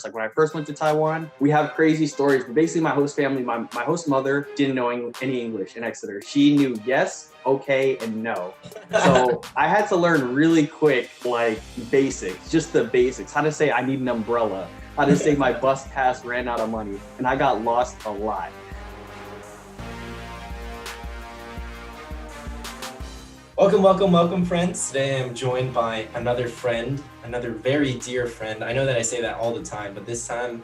Like when I first went to Taiwan, we have crazy stories, but basically my host family, my host mother didn't know any English in Exeter. She knew yes, okay, and no. So I had to learn really quick, like basics, just the basics, how to say I need an umbrella, how to say my bus pass ran out of money, and I got lost a lot. Welcome, friends. Today I'm joined by another friend, another very dear friend. I know that I say that all the time, but this time,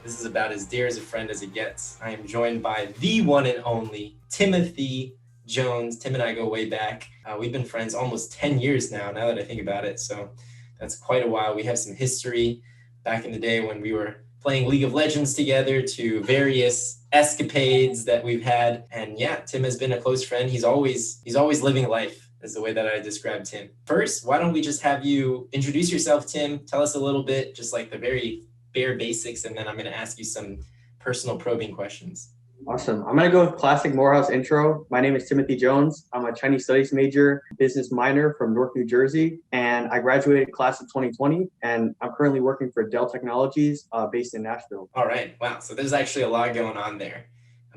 this is about as dear as a friend as it gets. I am joined by the one and only Timothy Jones. Tim and I go way back. We've been friends almost 10 years now that I think about it. So that's quite a while. We have some history back in the day when we were playing League of Legends together to various escapades that we've had. And yeah, Tim has been a close friend. He's always living life, is the way that I described him. First, why don't we just have you introduce yourself, Tim? Tell us a little bit, just like the very bare basics, and then I'm going to ask you some personal probing questions. Awesome. I'm going to go with classic Morehouse intro. My name is Timothy Jones. I'm a Chinese studies major, business minor from Newark, New Jersey, and I graduated class of 2020, and I'm currently working for Dell Technologies based in Nashville. All right. Wow. So there's actually a lot going on there.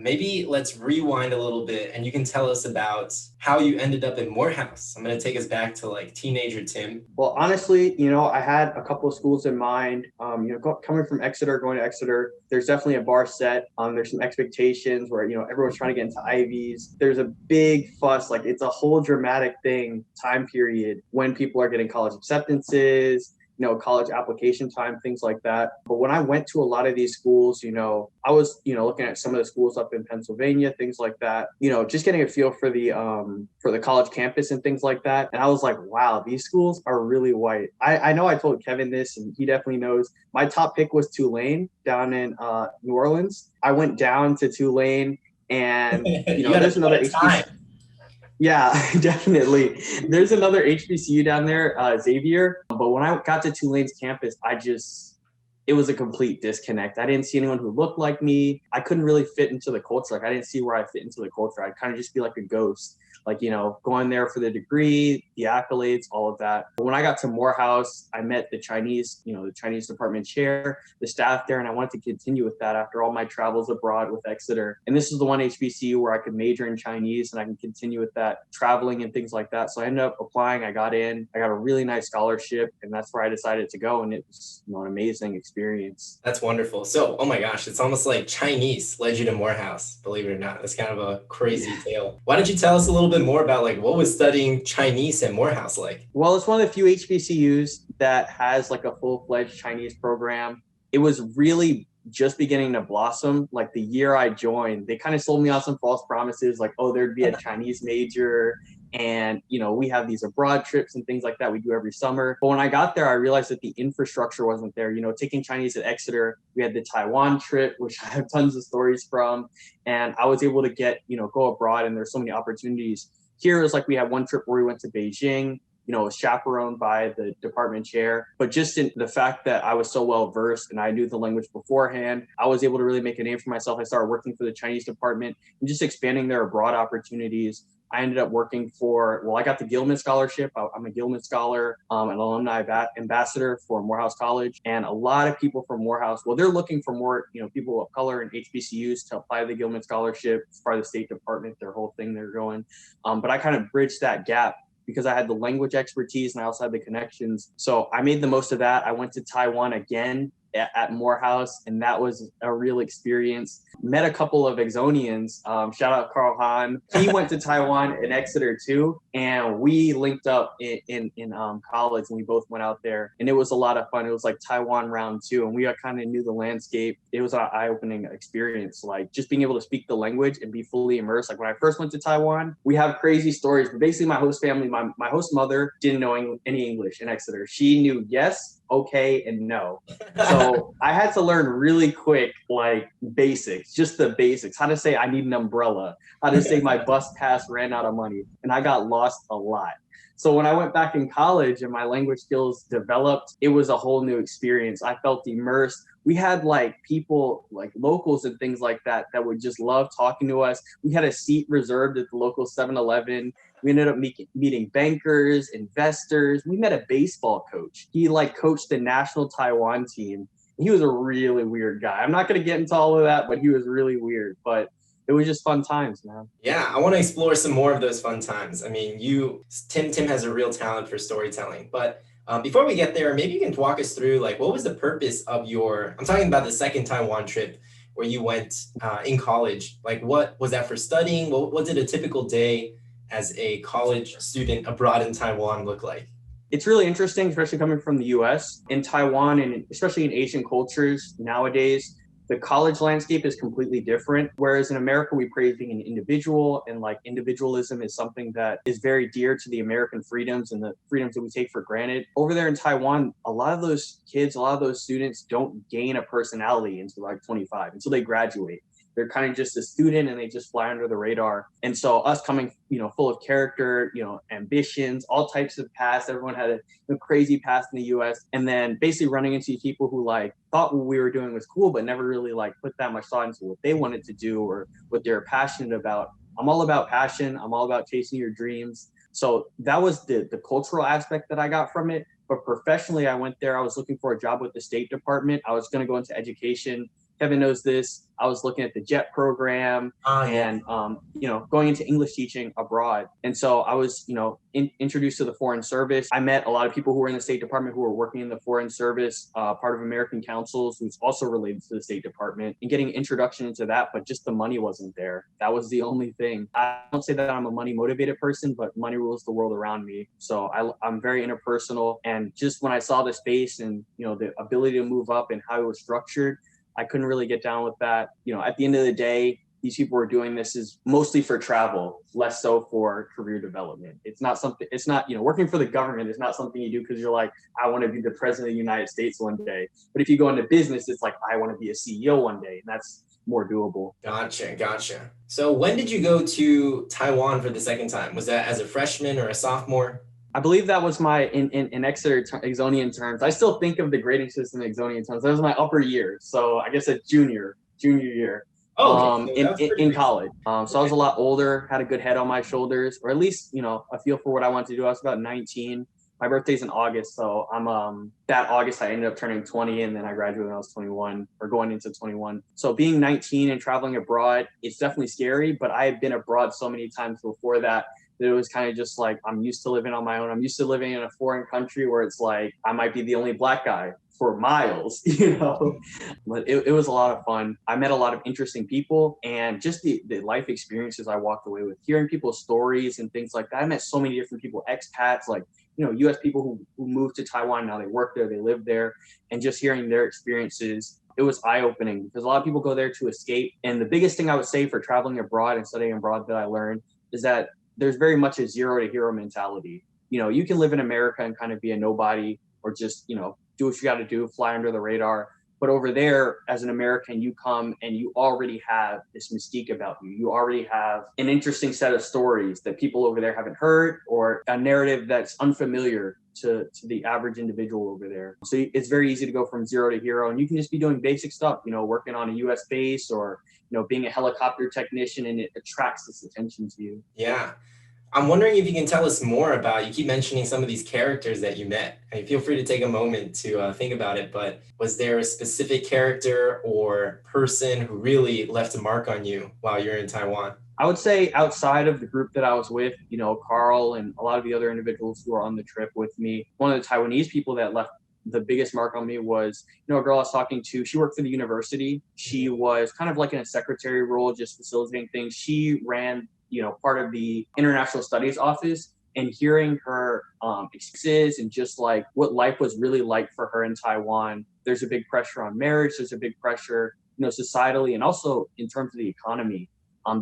Maybe let's rewind a little bit and you can tell us about how you ended up in Morehouse. I'm going to take us back to like teenager Tim. Well, honestly, I had a couple of schools in mind. Coming from Exeter, going to Exeter, there's definitely a bar set. There's some expectations where, everyone's trying to get into Ivies. There's a big fuss, like it's a whole dramatic time period when people are getting college acceptances, college application time, things like that. But when I went to a lot of these schools, I was, looking at some of the schools up in Pennsylvania, things like that, just getting a feel for the college campus and things like that. And I was like, wow, these schools are really white. I know I told Kevin this and he definitely knows. My top pick was Tulane down in New Orleans. I went down to Tulane and, there's another HBCU. Yeah, definitely. There's another HBCU down there, Xavier. But when I got to Tulane's campus, it was a complete disconnect. I didn't see anyone who looked like me. I couldn't really fit into the culture. Like I didn't see where I fit into the culture. I'd kind of just be like a ghost, like, going there for the degree, the accolades, all of that. But when I got to Morehouse, I met the Chinese department chair, the staff there, and I wanted to continue with that after all my travels abroad with Exeter. And this is the one HBCU where I could major in Chinese and I can continue with that traveling and things like that. So I ended up applying. I got in. I got a really nice scholarship, and that's where I decided to go. And it was, an amazing experience. That's wonderful. So, oh my gosh, it's almost like Chinese led you to Morehouse, believe it or not. That's kind of a crazy tale. Why don't you tell us a little bit more about like what was studying Chinese at Morehouse like? Well, it's one of the few HBCUs that has like a full-fledged Chinese program. It was really just beginning to blossom. Like the year I joined, they kind of sold me on some false promises, like, oh, there'd be a Chinese major. And, we have these abroad trips and things like that we do every summer. But when I got there, I realized that the infrastructure wasn't there. Taking Chinese at Exeter, we had the Taiwan trip, which I have tons of stories from. And I was able to go abroad, and there's so many opportunities. Here it was like we had one trip where we went to Beijing. It was chaperoned by the department chair. But just in the fact that I was so well versed and I knew the language beforehand, I was able to really make a name for myself. I started working for the Chinese department and just expanding their abroad opportunities. I ended up working I got the Gilman Scholarship. I'm a Gilman Scholar, an alumni ambassador for Morehouse College. And a lot of people from Morehouse, they're looking for more, people of color and HBCUs to apply the Gilman Scholarship. It's part of the State Department, their whole thing they're going. But I kind of bridged that gap because I had the language expertise and I also had the connections. So I made the most of that. I went to Taiwan again at Morehouse, and that was a real experience. Met a couple of Exonians. Shout out Carl Hahn. He went to Taiwan and Exeter too, and we linked up in college, and we both went out there, and it was a lot of fun. It was like Taiwan round 2, and we kind of knew the landscape. It was an eye-opening experience, like just being able to speak the language and be fully immersed. Like when I first went to Taiwan, we have crazy stories, but basically my host family, my host mother didn't know any English in Exeter. She knew yes, okay, and no. So I had to learn really quick, like basics, just the basics, how to say I need an umbrella, how to say my bus pass ran out of money. And I got lost a lot. So when I went back in college and my language skills developed, it was a whole new experience. I felt immersed. We had like people, like locals and things like that would just love talking to us. We had a seat reserved at the local 7-Eleven. We ended up meeting bankers, investors. We met a baseball coach. He like coached the national Taiwan team. He was a really weird guy. I'm not going to get into all of that, but he was really weird. But it was just fun times, man. Yeah, I want to explore some more of those fun times. I mean, Tim has a real talent for storytelling. But before we get there, maybe you can walk us through like what was the purpose of I'm talking about the second Taiwan trip where you went in college. Like, what was that for studying? What did a typical day as a college student abroad in Taiwan look like? It's really interesting, especially coming from the US. In Taiwan, and especially in Asian cultures nowadays, the college landscape is completely different. Whereas in America, we praise being an individual, and like individualism is something that is very dear to the American freedoms and the freedoms that we take for granted. Over there in Taiwan, a lot of those kids, a lot of those students don't gain a personality until like 25, until they graduate. They're kind of just a student and they just fly under the radar. And so us coming, full of character, ambitions, all types of past. Everyone had a crazy past in the US. And then basically running into people who like thought what we were doing was cool, but never really like put that much thought into what they wanted to do or what they were passionate about. I'm all about passion. I'm all about chasing your dreams. So that was the cultural aspect that I got from it. But professionally, I went there. I was looking for a job with the State Department. I was going to go into education. Kevin knows this. I was looking at the JET program and, going into English teaching abroad. And so I was, introduced to the Foreign Service. I met a lot of people who were in the State Department who were working in the Foreign Service, part of American Councils, who's also related to the State Department, and getting introduction into that, but just the money wasn't there. That was the only thing. I don't say that I'm a money motivated person, but money rules the world around me. So I'm very interpersonal. And just when I saw the space and, the ability to move up and how it was structured, I couldn't really get down with that. At the end of the day, these people were doing this is mostly for travel, less so for career development. It's not, working for the government is not something you do because you're like, I want to be the president of the United States one day. But if you go into business, it's like, I want to be a CEO one day. And that's more doable. Gotcha. So when did you go to Taiwan for the second time? Was that as a freshman or a sophomore? I believe that was my, in Exeter Exonian terms, I still think of the grading system in Exonian terms. That was my upper year. So I guess a junior year in college. So I was a lot older, had a good head on my shoulders, or at least, a feel for what I wanted to do. I was about 19. My birthday's in August. So I'm, that August, I ended up turning 20 and then I graduated when I was 21 or going into 21. So being 19 and traveling abroad, it's definitely scary, but I had been abroad so many times before that it was kind of just like, I'm used to living on my own. I'm used to living in a foreign country where it's like, I might be the only Black guy for miles, but it was a lot of fun. I met a lot of interesting people and just the life experiences I walked away with, hearing people's stories and things like that. I met so many different people, expats, like, US people who moved to Taiwan. Now they work there, they live there, and just hearing their experiences, it was eye-opening because a lot of people go there to escape. And the biggest thing I would say for traveling abroad and studying abroad that I learned is that there's very much a zero to hero mentality. You can live in America and kind of be a nobody or just, do what you got to do, fly under the radar. But over there, as an American, you come and you already have this mystique about you. You already have an interesting set of stories that people over there haven't heard or a narrative that's unfamiliar to the average individual over there. So it's very easy to go from zero to hero, and you can just be doing basic stuff, working on a US base or, being a helicopter technician, and it attracts this attention to you. Yeah. I'm wondering if you can tell us more about, you keep mentioning some of these characters that you met. I mean, feel free to take a moment to think about it, but was there a specific character or person who really left a mark on you while you're in Taiwan? I would say outside of the group that I was with, Carl and a lot of the other individuals who were on the trip with me, one of the Taiwanese people that left the biggest mark on me was, a girl I was talking to. She worked for the university. She was kind of like in a secretary role, just facilitating things. She ran part of the international studies office, and hearing her experiences and just like what life was really like for her in Taiwan. There's a big pressure on marriage. There's a big pressure, societally, and also in terms of the economy.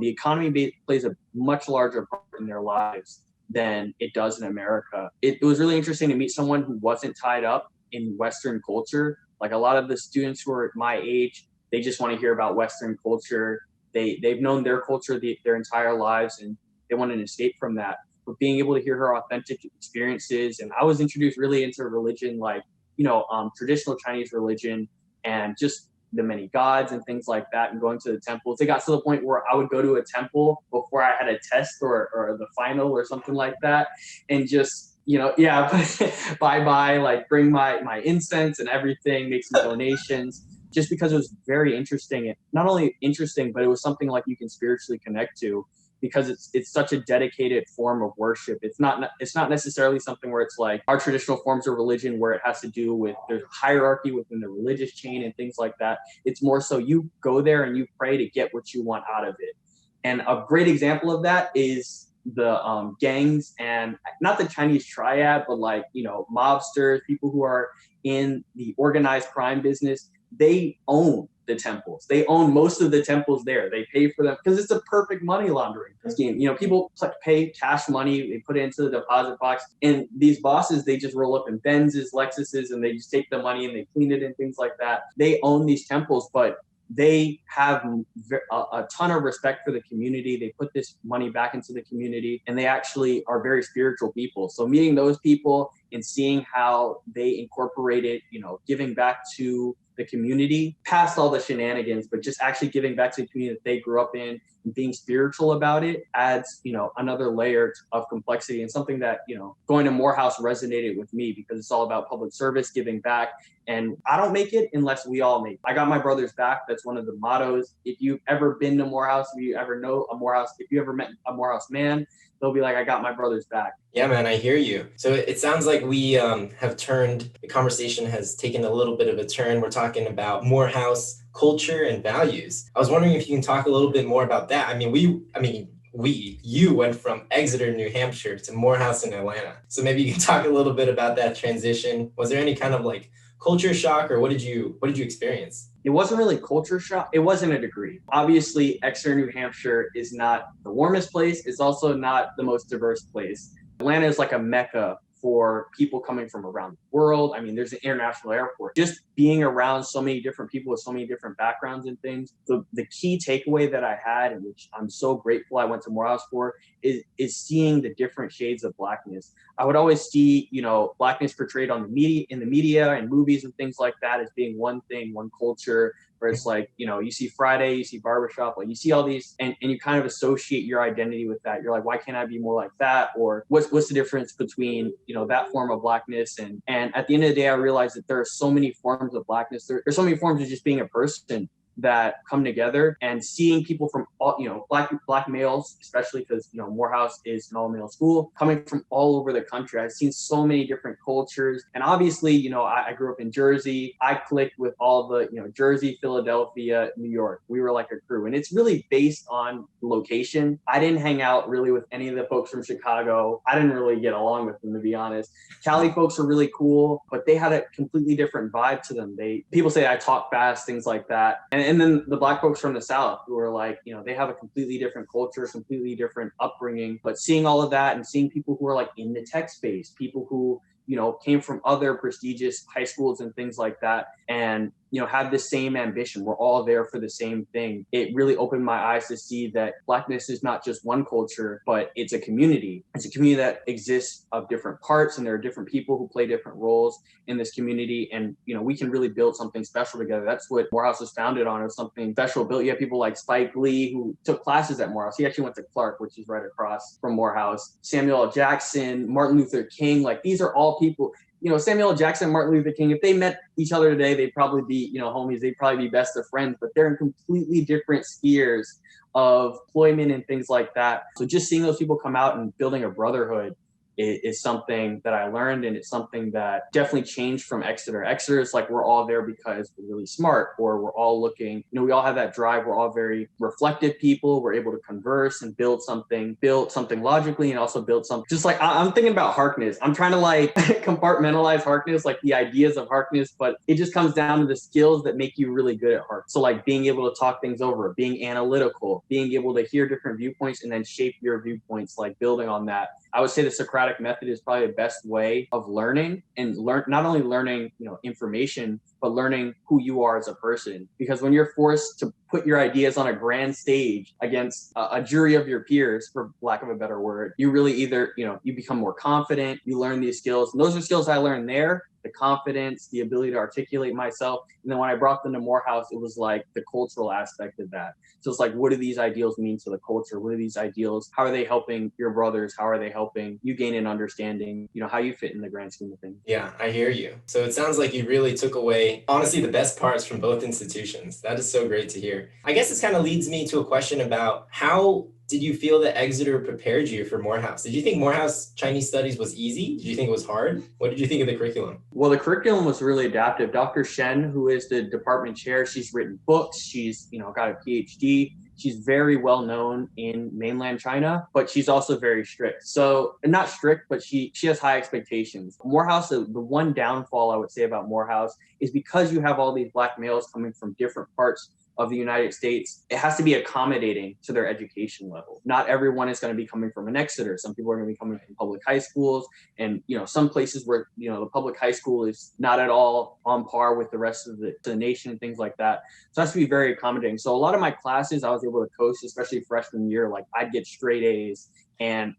The economy plays a much larger part in their lives than it does in America. It was really interesting to meet someone who wasn't tied up in Western culture. Like a lot of the students who are my age, they just want to hear about Western culture. They've known their culture their entire lives, and they want an escape from that. But being able to hear her authentic experiences, and I was introduced really into religion, like traditional Chinese religion, and just the many gods and things like that, and going to the temples. It got to the point where I would go to a temple before I had a test or the final or something like that, and just yeah, bye, like bring my incense and everything, make some donations, just because it was very interesting. And not only interesting, but it was something like you can spiritually connect to, because it's such a dedicated form of worship. It's not necessarily something where it's like our traditional forms of religion where it has to do with there's hierarchy within the religious chain and things like that. It's more so you go there and you pray to get what you want out of it. And a great example of that is the gangs, and not the Chinese triad, but like, mobsters, people who are in the organized crime business. They own the temples. They own most of the temples there. They pay for them because it's a perfect money laundering scheme. People pay cash money, they put it into the deposit box, and these bosses, they just roll up in Benzes, Lexuses, and they just take the money and they clean it and things like that. They own these temples, but they have a ton of respect for the community. They put this money back into the community, and they actually are very spiritual people. So meeting those people and seeing how they incorporated, giving back to the community past all the shenanigans, but just actually giving back to the community that they grew up in and being spiritual about it adds, another layer of complexity, and something that, going to Morehouse resonated with me because it's all about public service, giving back. And I don't make it unless we all make it. I got my brother's back. That's one of the mottos. If you've ever been to Morehouse, if you ever know a Morehouse, if you ever met a Morehouse man, they'll be like, I got my brother's back. Yeah, man, I hear you. So it sounds like we the conversation has taken a little bit of a turn. We're talking about Morehouse culture and values. I was wondering if you can talk a little bit more about that. You went from Exeter, New Hampshire to Morehouse in Atlanta. So maybe you can talk a little bit about that transition. Was there any kind of like culture shock, or what did you experience? It wasn't really culture shock. It wasn't a degree. Obviously, Exeter, New Hampshire is not the warmest place. It's also not the most diverse place. Atlanta is like a mecca for people coming from around the world. I mean, there's an international airport. Just being around so many different people with so many different backgrounds and things. The key takeaway that I had, and which I'm so grateful I went to Morehouse for, is seeing the different shades of Blackness. I would always see, Blackness portrayed in the media and movies and things like that as being one thing, one culture, where it's like, you see Friday, you see barbershop, like you see all these, and you kind of associate your identity with that. You're like, why can't I be more like that? Or what's the difference between, that form of Blackness? And at the end of the day, I realized that there are so many forms of Blackness. There's so many forms of just being a person that come together, and seeing people from all, black males, especially because, Morehouse is an all male school, coming from all over the country. I've seen so many different cultures. And obviously, I grew up in Jersey. I clicked with all the, Jersey, Philadelphia, New York. We were like a crew, and it's really based on location. I didn't hang out really with any of the folks from Chicago. I didn't really get along with them, to be honest. Cali folks are really cool, but they had a completely different vibe to them. People say I talk fast, things like that. And then the black folks from the South, who are like, they have a completely different culture, completely different upbringing. But seeing all of that and seeing people who are like in the tech space, people who, came from other prestigious high schools and things like that, and, have the same ambition. We're all there for the same thing. It really opened my eyes to see that Blackness is not just one culture, but it's a community. It's a community that exists of different parts, and there are different people who play different roles in this community. And, we can really build something special together. That's what Morehouse was founded on. It was something special built. You have people like Spike Lee, who took classes at Morehouse. He actually went to Clark, which is right across from Morehouse. Samuel L. Jackson, Martin Luther King, like these are all people. Samuel L. Jackson, Martin Luther King, if they met each other today, they'd probably be, homies. They'd probably be best of friends, but they're in completely different spheres of employment and things like that. So just seeing those people come out and building a brotherhood is something that I learned, and it's something that definitely changed from Exeter. Exeter is like, we're all there because we're really smart, or we're all looking, we all have that drive. We're all very reflective people. We're able to converse and build something logically, and also build something. Just like, I'm thinking about Harkness. I'm trying to like compartmentalize Harkness, like the ideas of Harkness, but it just comes down to the skills that make you really good at Harkness. So like being able to talk things over, being analytical, being able to hear different viewpoints and then shape your viewpoints, like building on that. I would say the Socratic method is probably the best way of learning, and not only learning, information, but learning who you are as a person. Because when you're forced to put your ideas on a grand stage against a jury of your peers, for lack of a better word, you really either, you become more confident, you learn these skills. And those are skills I learned there the confidence, the ability to articulate myself. And then when I brought them to Morehouse, it was like the cultural aspect of that. So it's like, what do these ideals mean to the culture? What are these ideals? How are they helping your brothers? How are they helping you gain an understanding, how you fit in the grand scheme of things? Yeah, I hear you. So it sounds like you really took away, honestly, the best parts from both institutions. That is so great to hear. I guess this kind of leads me to a question about how did you feel that Exeter prepared you for Morehouse? Did you think Morehouse Chinese Studies was easy? Did you think it was hard? What did you think of the curriculum? Well, the curriculum was really adaptive. Dr. Shen, who is the department chair, she's written books. She's, got a PhD. She's very well known in mainland China, but she's also very strict. So, not strict, but she has high expectations. Morehouse, the one downfall I would say about Morehouse is because you have all these Black males coming from different parts of the United States, it has to be accommodating to their education level. Not everyone is going to be coming from an Exeter. Some people are going to be coming from public high schools, and some places where the public high school is not at all on par with the rest of the nation and things like that. So it has to be very accommodating. So a lot of my classes I was able to coach, especially freshman year, like I'd get straight A's, and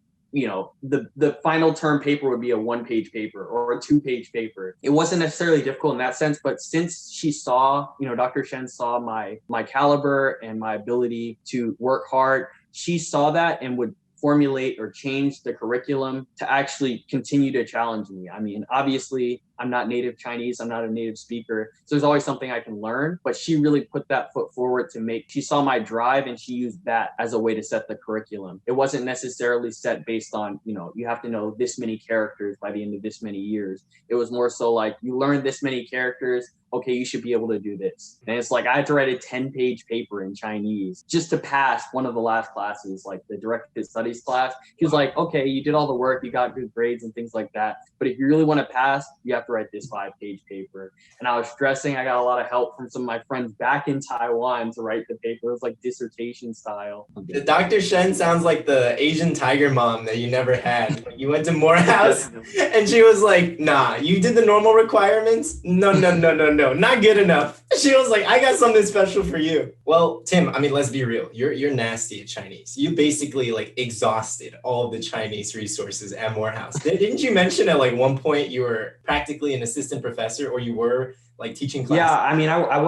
the final term paper would be a 1-page paper or a 2-page paper. It wasn't necessarily difficult in that sense, but since she saw, Dr. Shen saw my caliber and my ability to work hard, she saw that and would formulate or change the curriculum to actually continue to challenge me. I mean, obviously, I'm not native Chinese. I'm not a native speaker. So there's always something I can learn, but she really put that foot forward she saw my drive and she used that as a way to set the curriculum. It wasn't necessarily set based on, you have to know this many characters by the end of this many years. It was more so like, you learn this many characters, okay, you should be able to do this. And it's like, I had to write a 10-page paper in Chinese just to pass one of the last classes, like the directed studies class. He was like, okay, you did all the work, you got good grades and things like that. But if you really want to pass, you have to write this 5-page paper. And I was stressing. I got a lot of help from some of my friends back in Taiwan to write the paper. It was like dissertation style. Dr. Shen sounds like the Asian tiger mom that you never had. You went to Morehouse and she was like, nah, you did the normal requirements? No, not good enough. She was like, I got something special for you. Well, Tim, I mean, let's be real. You're nasty at Chinese. You basically exhausted all of the Chinese resources at Morehouse. Didn't you mention at one point you were practically an assistant professor, or you were teaching classes? Yeah, I mean, I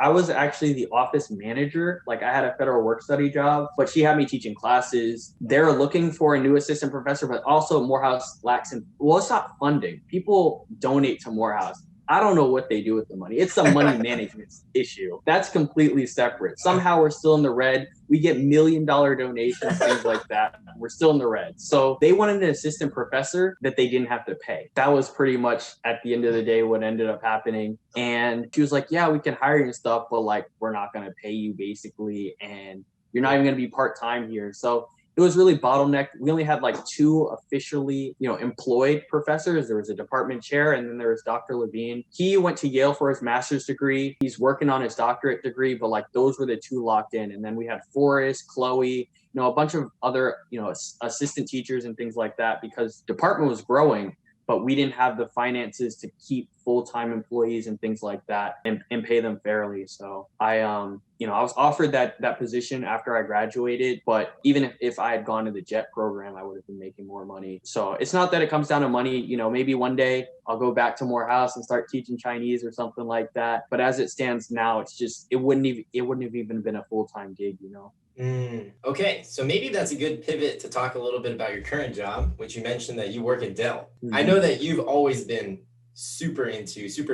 was actually the office manager. I had a federal work study job, but she had me teaching classes. They're looking for a new assistant professor, but also Morehouse lacks it's not funding. People donate to Morehouse. I don't know what they do with the money. It's a money management issue. That's completely separate. Somehow we're still in the red. We get $1 million donations, things like that. We're still in the red. So they wanted an assistant professor that they didn't have to pay. That was pretty much at the end of the day what ended up happening. And she was like, yeah, we can hire you and stuff, but we're not going to pay you basically. And you're not even going to be part-time here. So it was really bottlenecked. We only had 2 officially, employed professors. There was a department chair, and then there was Dr. Levine. He went to Yale for his master's degree. He's working on his doctorate degree, but those were the 2 locked in. And then we had Forrest, Chloe, a bunch of other, assistant teachers and things like that, because department was growing, but we didn't have the finances to keep full-time employees and things like that and pay them fairly. So I was offered that position after I graduated, but even if I had gone to the JET program, I would have been making more money. So it's not that it comes down to money. Maybe one day I'll go back to Morehouse and start teaching Chinese or something like that. But as it stands now, it's just, it wouldn't have even been a full-time gig, Okay, so maybe that's a good pivot to talk a little bit about your current job, which you mentioned that you work at Dell. Mm-hmm. I know that you've always been super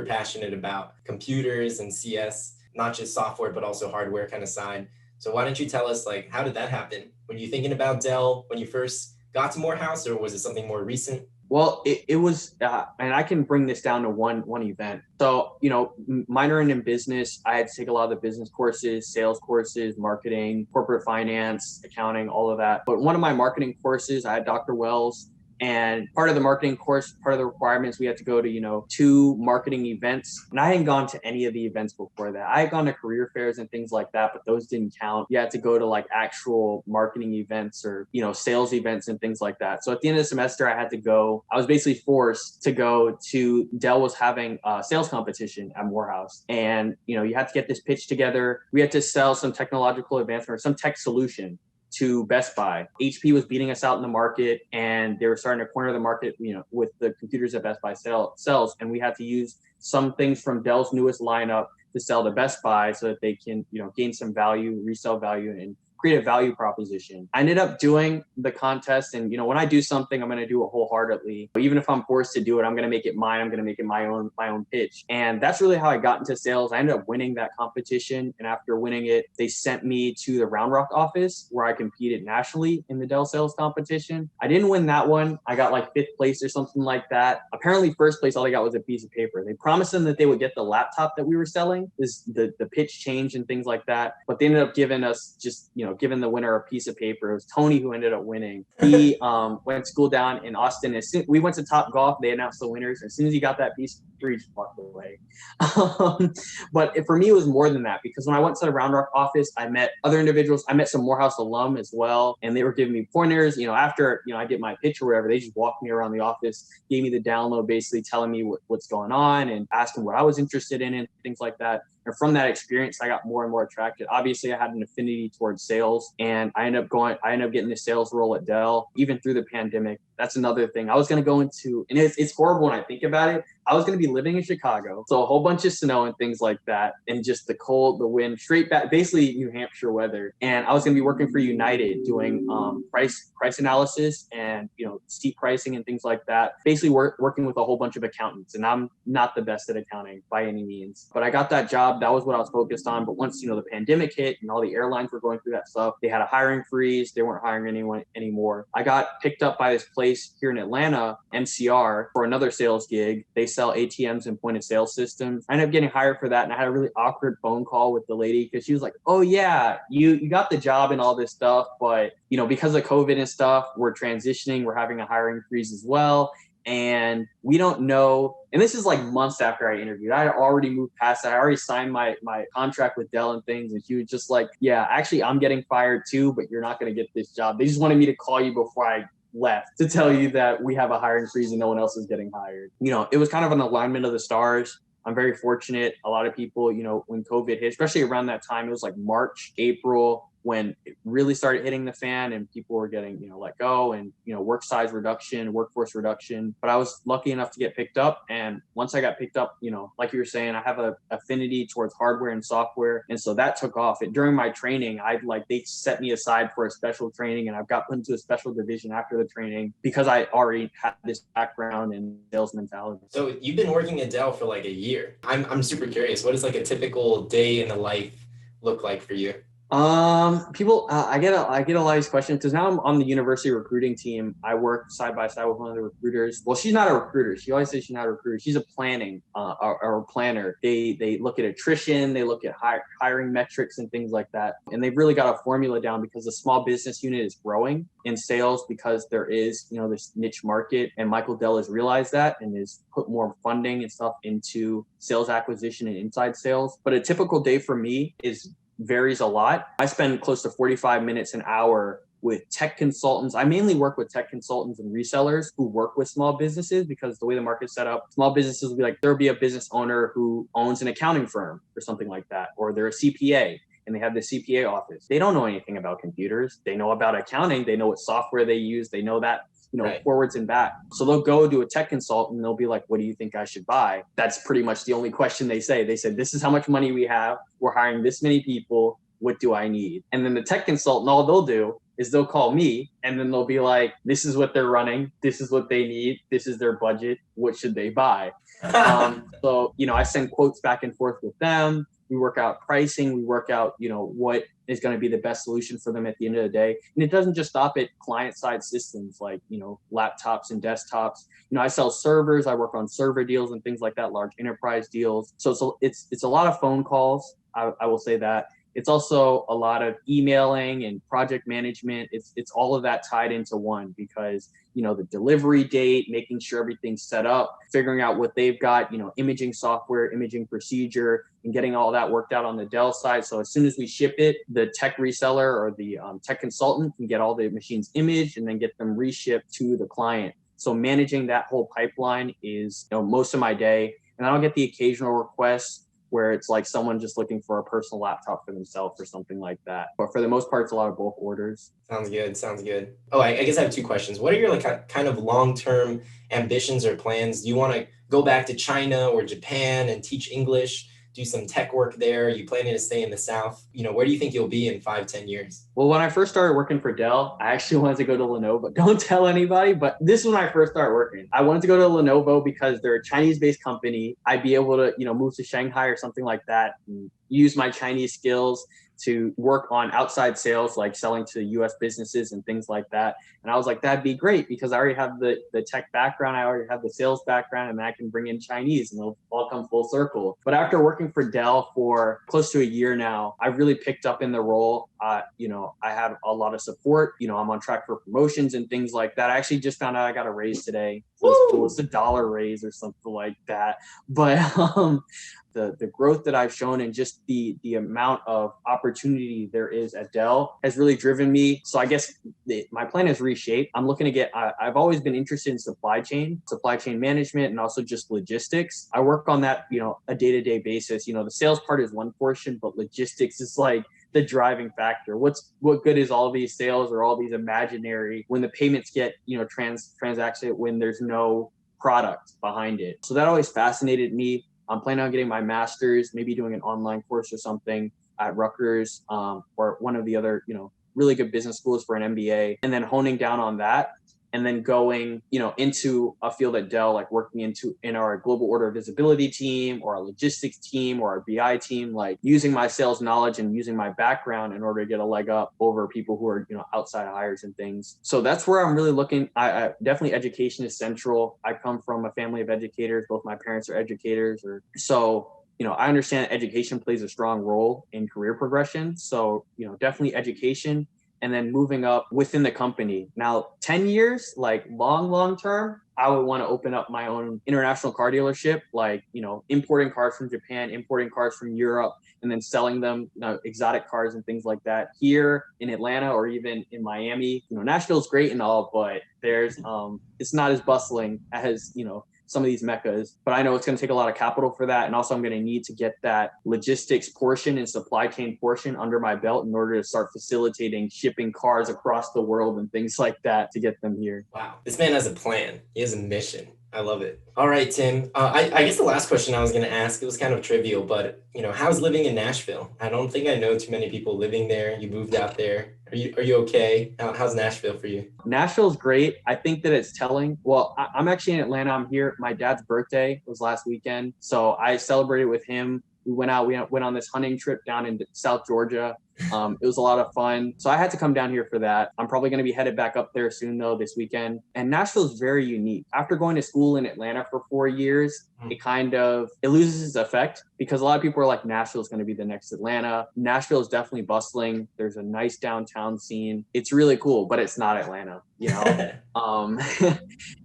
passionate about computers and CS, not just software, but also hardware kind of side. So why don't you tell us, how did that happen? Were you thinking about Dell when you first got to Morehouse, or was it something more recent? Well, it was, and I can bring this down to one event. So, minoring in business, I had to take a lot of the business courses, sales courses, marketing, corporate finance, accounting, all of that. But one of my marketing courses, I had Dr. Wells. And part of the marketing course, part of the requirements, we had to go to, 2 marketing events. And I hadn't gone to any of the events before that. I had gone to career fairs and things like that, but those didn't count. You had to go to actual marketing events or, sales events and things like that. So at the end of the semester, I had to go. I was basically forced to go to, Dell was having a sales competition at Morehouse. And, you had to get this pitch together. We had to sell some technological advancement or some tech solution to Best Buy. HP was beating us out in the market, and they were starting to corner the market, with the computers that Best Buy sells. And we had to use some things from Dell's newest lineup to sell to Best Buy so that they can, gain some value, resell value, and create a value proposition. I ended up doing the contest, and when I do something, I'm going to do it wholeheartedly. Even if I'm forced to do it, I'm going to make it mine. I'm going to make it my own pitch. And that's really how I got into sales. I ended up winning that competition, and after winning it, they sent me to the Round Rock office where I competed nationally in the Dell sales competition. I didn't win that one. I got like 5th place or something like that. Apparently, first place, all I got was a piece of paper. They promised them that they would get the laptop that we were selling, the pitch change and things like that. But they ended up giving us just, giving the winner a piece of paper. It was Tony who ended up winning. He went to school down in Austin. We went to Top Golf. They announced the winners. As soon as he got that piece, he just walked away. But for me, it was more than that, because when I went to the Round Rock office, I met other individuals. I met some Morehouse alum as well, and they were giving me pointers. After I get my pitch or whatever, they just walked me around the office, gave me the download, basically telling me what's going on and asking what I was interested in and things like that. And from that experience, I got more and more attracted. Obviously, I had an affinity towards sales, and I ended up getting the sales role at Dell, even through the pandemic. That's another thing. I was going to go into, and it's horrible when I think about it. I was going to be living in Chicago, so a whole bunch of snow and things like that, and just the cold, the wind, straight back, basically New Hampshire weather. And I was going to be working for United, doing price analysis and seat pricing and things like that. Basically, working with a whole bunch of accountants, and I'm not the best at accounting by any means. But I got that job. That was what I was focused on. But once the pandemic hit and all the airlines were going through that stuff, they had a hiring freeze. They weren't hiring anyone anymore. I got picked up by this place here in Atlanta, MCR, for another sales gig. They sell ATMs and point of sale systems. I ended up getting hired for that, and I had a really awkward phone call with the lady because she was like, "Oh yeah, you got the job and all this stuff, but because of COVID and stuff, we're transitioning. We're having a hiring freeze as well, and we don't know." And this is like months after I interviewed. I had already moved past that. I already signed my contract with Dell and things, and she was just like, "Yeah, actually, I'm getting fired too, but you're not going to get this job. They just wanted me to call you before I left to tell you that we have a hiring freeze and no one else is getting hired." It was kind of an alignment of the stars. I'm very fortunate. A lot of people, when COVID hit, especially around that time, it was like March, April, when it really started hitting the fan and people were getting, let go and, work size reduction, workforce reduction. But I was lucky enough to get picked up. And once I got picked up, like you were saying, I have a affinity towards hardware and software. And so that took off. And during my training, they set me aside for a special training, and I've got put into a special division after the training because I already had this background in sales mentality. So you've been working at Dell for like a year. I'm super curious. What does like a typical day in the life look like for you? People, I get a lot of these questions because now I'm on the university recruiting team. I work side by side with one of the recruiters. Well, she's not a recruiter. She always says she's not a recruiter. She's a planner. They look at attrition. They look at hiring metrics and things like that. And they've really got a formula down because the small business unit is growing in sales because there is, this niche market. And Michael Dell has realized that and has put more funding and stuff into sales acquisition and inside sales. But a typical day for me varies a lot. I spend close to 45 minutes an hour with tech consultants. I mainly work with tech consultants and resellers who work with small businesses because the way the market's set up, small businesses will be like, there'll be a business owner who owns an accounting firm or something like that, or they're a CPA and they have the CPA office. They don't know anything about computers. They know about accounting. They know what software they use. They know that right, forwards and back. So they'll go to a tech consultant and they'll be like, "What do you think I should buy?" That's pretty much the only question they say. They said, "This is how much money we have. We're hiring this many people. What do I need?" And then the tech consultant, all they'll do is they'll call me and then they'll be like, "This is what they're running. This is what they need. This is their budget. What should they buy?" So, I send quotes back and forth with them. We work out pricing. We work out, what is going to be the best solution for them at the end of the day. And it doesn't just stop at client-side systems like, laptops and desktops. I sell servers. I work on server deals and things like that, large enterprise deals. So it's a lot of phone calls. I will say that. It's also a lot of emailing and project management. It's all of that tied into one because, the delivery date, making sure everything's set up, figuring out what they've got, imaging software, imaging procedure, and getting all that worked out on the Dell side. So as soon as we ship it, the tech reseller or the tech consultant can get all the machines imaged and then get them reshipped to the client. So managing that whole pipeline is, most of my day. And I'll get the occasional request where it's like someone just looking for a personal laptop for themselves or something like that. But for the most part, it's a lot of bulk orders. Sounds good. Sounds good. Oh, I guess I have two questions. What are your like kind of long-term ambitions or plans? Do you want to go back to China or Japan and teach English, do some tech work there? Are you planning to stay in the South? Where do you think you'll be in 5-10 years? Well, when I first started working for Dell, I actually wanted to go to Lenovo. Don't tell anybody, but this is when I first started working. I wanted to go to Lenovo because they're a Chinese-based company. I'd be able to, move to Shanghai or something like that and use my Chinese skills to work on outside sales, like selling to US businesses and things like that. And I was like, that'd be great because I already have the tech background. I already have the sales background, and I can bring in Chinese and it'll all come full circle. But after working for Dell for close to a year now, I really picked up in the role. I have a lot of support. I'm on track for promotions and things like that. I actually just found out I got a raise today. So it's cool. It's $1 raise or something like that. But the growth that I've shown and just the amount of opportunity there is at Dell has really driven me. So I guess my plan is reshaped. I'm looking to get, I've always been interested in supply chain management, and also just logistics. I work on that, a day-to-day basis. The sales part is one portion, but logistics is like the driving factor. What good is all these sales or all these imaginary when the payments get, transacted when there's no product behind it? So that always fascinated me. I'm planning on getting my master's, maybe doing an online course or something at Rutgers, or one of the other, really good business schools for an MBA, and then honing down on that. And then going, into a field at Dell, like working in our global order visibility team or our logistics team or our BI team, like using my sales knowledge and using my background in order to get a leg up over people who are, outside hires and things. So that's where I'm really looking. I definitely education is central. I come from a family of educators. Both my parents are educators, I understand education plays a strong role in career progression. So, definitely education. And then moving up within the company. Now, 10 years, like long term, I would want to open up my own international car dealership, like, importing cars from Japan, importing cars from Europe, and then selling them, exotic cars and things like that here in Atlanta or even in Miami. Nashville's great and all, but there's, it's not as bustling as, some of these meccas, but I know it's going to take a lot of capital for that. And also I'm going to need to get that logistics portion and supply chain portion under my belt in order to start facilitating shipping cars across the world and things like that to get them here. Wow. This man has a plan. He has a mission. I love it. All right, Tim. I guess the last question I was going to ask, it was kind of trivial, but how's living in Nashville? I don't think I know too many people living there. You moved out there. Are you okay? How's Nashville for you? Nashville's great. I think that it's telling. Well, I'm actually in Atlanta. I'm here. My dad's birthday was last weekend, so I celebrated with him. We went out. We went on this hunting trip down in South Georgia. It was a lot of fun. So I had to come down here for that. I'm probably going to be headed back up there soon, though, this weekend. And Nashville is very unique. After going to school in Atlanta for 4 years, it loses its effect because a lot of people are like, Nashville is going to be the next Atlanta. Nashville is definitely bustling. There's a nice downtown scene. It's really cool, but it's not Atlanta,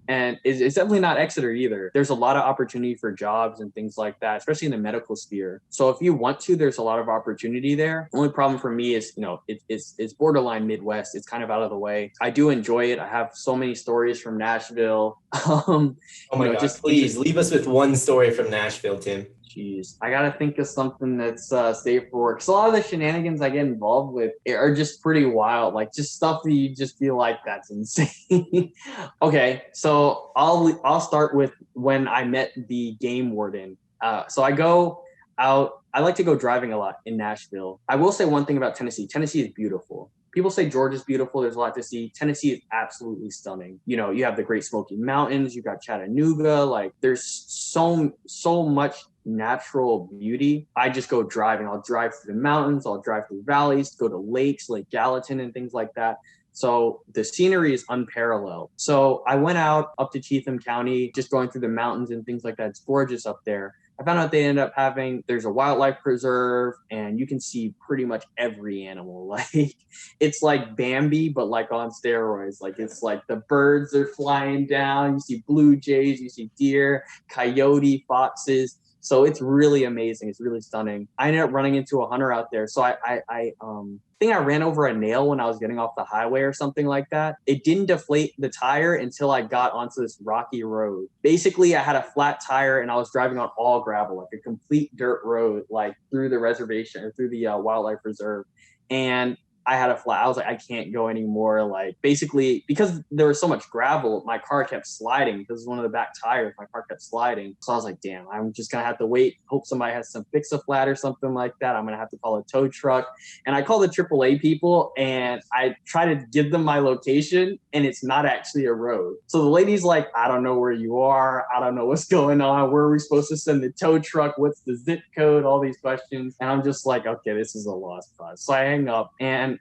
And it's definitely not Exeter either. There's a lot of opportunity for jobs and things like that, especially in the medical sphere. So if you want to, there's a lot of opportunity there. The only problem for me is, it's borderline Midwest. It's kind of out of the way. I do enjoy it. I have so many stories from Nashville. Oh my God, please leave us with one story from Nashville, Tim. Jeez, I gotta think of something that's safe for work. So a lot of the shenanigans I get involved with are just pretty wild, like just stuff that you just feel like that's insane. Okay, so I'll start with when I met the game warden. So I go out. I like to go driving a lot in Nashville. I will say one thing about Tennessee. Tennessee is beautiful. People say Georgia's beautiful. There's a lot to see. Tennessee is absolutely stunning. You have the Great Smoky Mountains. You got Chattanooga. Like there's so much natural beauty. I just go driving. I'll drive through the mountains. I'll drive through valleys, go to lakes, Lake Gallatin and things like that. So the scenery is unparalleled. So I went out up to Cheatham County, just going through the mountains and things like that. It's gorgeous up there. I found out they end up there's a wildlife preserve and you can see pretty much every animal. Like it's like Bambi, but like on steroids. Like it's like the birds are flying down. You see blue jays, you see deer, coyote, foxes. So it's really amazing. It's really stunning. I ended up running into a hunter out there. So I think I ran over a nail when I was getting off the highway or something like that. It didn't deflate the tire until I got onto this rocky road. Basically, I had a flat tire and I was driving on all gravel, like a complete dirt road, like through the reservation or through the wildlife reserve. And I had a flat. I was like, I can't go anymore. Like basically, because there was so much gravel, my car kept sliding because it was one of the back tires. My car kept sliding. So I was like, damn, I'm just going to have to wait. Hope somebody has some fix a flat or something like that. I'm going to have to call a tow truck. And I called the AAA people and I try to give them my location and it's not actually a road. So the lady's like, I don't know where you are. I don't know what's going on. Where are we supposed to send the tow truck? What's the zip code? All these questions. And I'm just like, okay, this is a lost cause. So I hang up and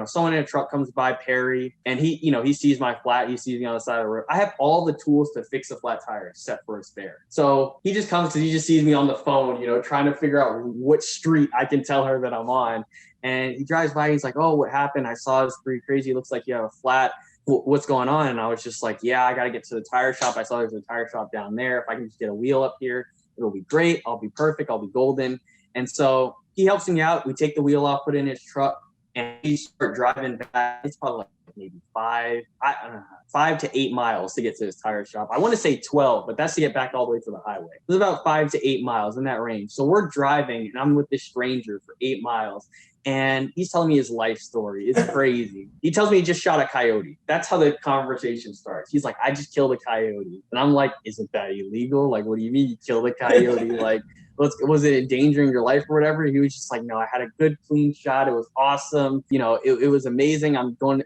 someone in a truck comes by, Perry, and he sees my flat, he sees me on the side of the road. I have all the tools to fix a flat tire except for a spare. So he just comes because he just sees me on the phone, trying to figure out which street I can tell her that I'm on. And he drives by, he's like, oh, what happened? I saw this pretty crazy. It looks like you have a flat. What's going on? And I was just like, yeah, I got to get to the tire shop. I saw there's a tire shop down there. If I can just get a wheel up here, it'll be great. I'll be perfect. I'll be golden. And so he helps me out. We take the wheel off, put it in his truck. And we start driving back. It's probably like maybe 5 to 8 miles to get to this tire shop. I want to say 12, but that's to get back all the way to the highway. It's about 5 to 8 miles in that range. So we're driving and I'm with this stranger for 8 miles. And he's telling me his life story. It's crazy. He tells me he just shot a coyote. That's how the conversation starts. He's like, I just killed a coyote. And I'm like, isn't that illegal? Like, what do you mean you killed a coyote? Like, was it endangering your life or whatever? He was just like, no, I had a good clean shot. It was awesome. It was amazing. I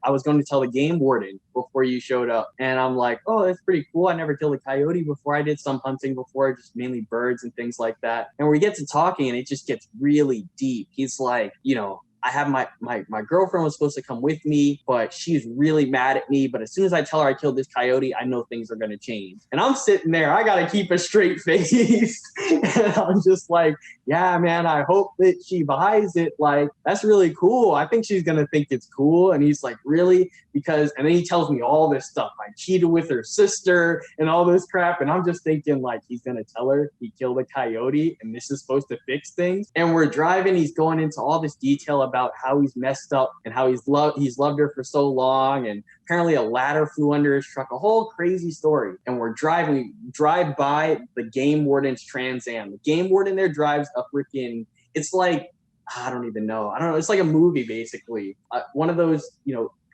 was going to tell the game warden before you showed up. And I'm like, oh, that's pretty cool. I never killed a coyote before. I did some hunting before, just mainly birds and things like that. And we get to talking and it just gets really deep. He's like, I have my girlfriend was supposed to come with me, but she's really mad at me. But as soon as I tell her I killed this coyote, I know things are going to change. And I'm sitting there. I got to keep a straight face. And I'm just like, yeah, man, I hope that she buys it. Like, that's really cool. I think she's going to think it's cool. And he's like, really? And then he tells me all this stuff. I cheated with her sister and all this crap. And I'm just thinking like, he's going to tell her he killed a coyote and this is supposed to fix things. And we're driving. He's going into all this detail about how he's messed up and how he's loved her for so long. And apparently a ladder flew under his truck, a whole crazy story. And we drive by the game warden's Trans Am. The game warden there drives a freaking, it's like, I don't know. It's like a movie, basically. One of those,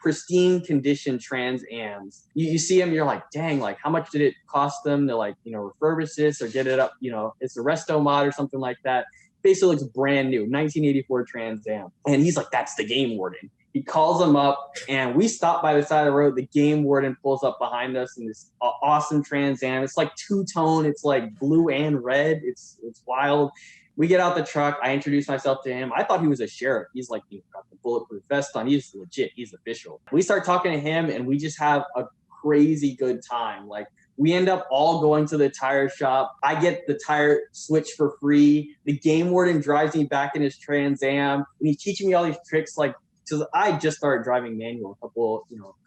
pristine condition Trans Ams. You see them, you're like, dang, like how much did it cost them to like, refurbish this or get it up, it's a resto mod or something like that. Basically looks brand new, 1984 Trans Am. And he's like, that's the game warden. He calls him up and we stop by the side of the road. The game warden pulls up behind us in this awesome Trans Am. It's like two-tone. It's like blue and red. It's wild. We get out the truck. I introduce myself to him. I thought he was a sheriff. He's like, got the bulletproof vest on. He's legit. He's official. We start talking to him and we just have a crazy good time. Like we end up all going to the tire shop. I get the tire switch for free. The game warden drives me back in his Trans Am and he's teaching me all these tricks. Like, because I just started driving manual a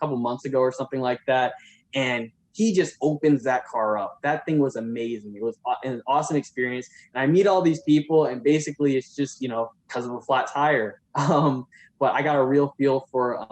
couple months ago or something like that. And he just opens that car up. That thing was amazing. It was an awesome experience. And I meet all these people and basically it's just, because of a flat tire. But I got a real feel for,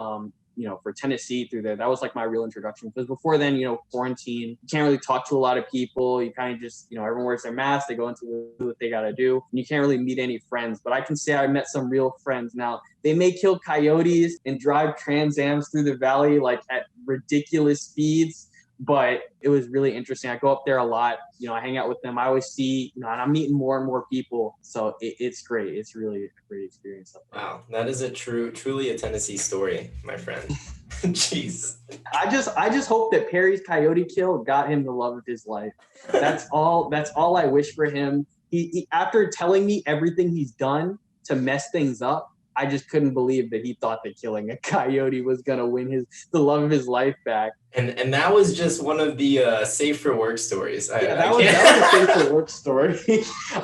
for Tennessee through there. That was like my real introduction. Because before then, quarantine, you can't really talk to a lot of people. You kind of just, everyone wears their mask. They go into what they got to do. And you can't really meet any friends. But I can say I met some real friends. Now, they may kill coyotes and drive Trans Ams through the valley like at ridiculous speeds. But it was really interesting. I go up there a lot. I hang out with them. I always see, and I'm meeting more and more people. So it's great. It's really a great experience up there. Wow, that is truly a Tennessee story, my friend. Jeez. I just hope that Perry's coyote kill got him the love of his life. That's all I wish for him. He after telling me everything he's done to mess things up, I just couldn't believe that he thought that killing a coyote was gonna win the love of his life back. And that was just one of the safe for work stories. That was a safe for work story.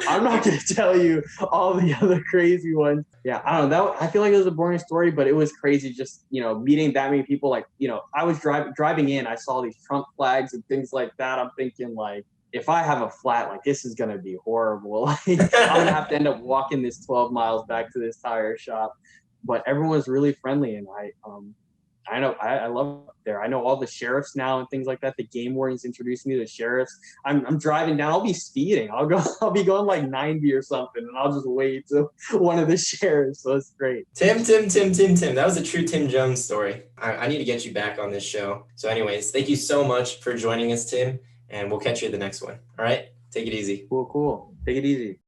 I'm not gonna tell you all the other crazy ones. Yeah, I don't know. I feel like it was a boring story, but it was crazy just meeting that many people. Like I was driving in, I saw these Trump flags and things like that. I'm thinking like, if I have a flat, like this is gonna be horrible. Like, I'm gonna have to end up walking this 12 miles back to this tire shop. But everyone was really friendly, and I know I love it there. I know all the sheriffs now and things like that. The game wardens introduced me to the sheriffs. I'm driving down. I'll be speeding. I'll be going like 90 or something, and I'll just wait till one of the sheriffs. So it's great. Tim. That was a true Tim Jones story. I need to get you back on this show. So anyways, thank you so much for joining us, Tim, and we'll catch you at the next one. All right? Take it easy. Cool. Take it easy.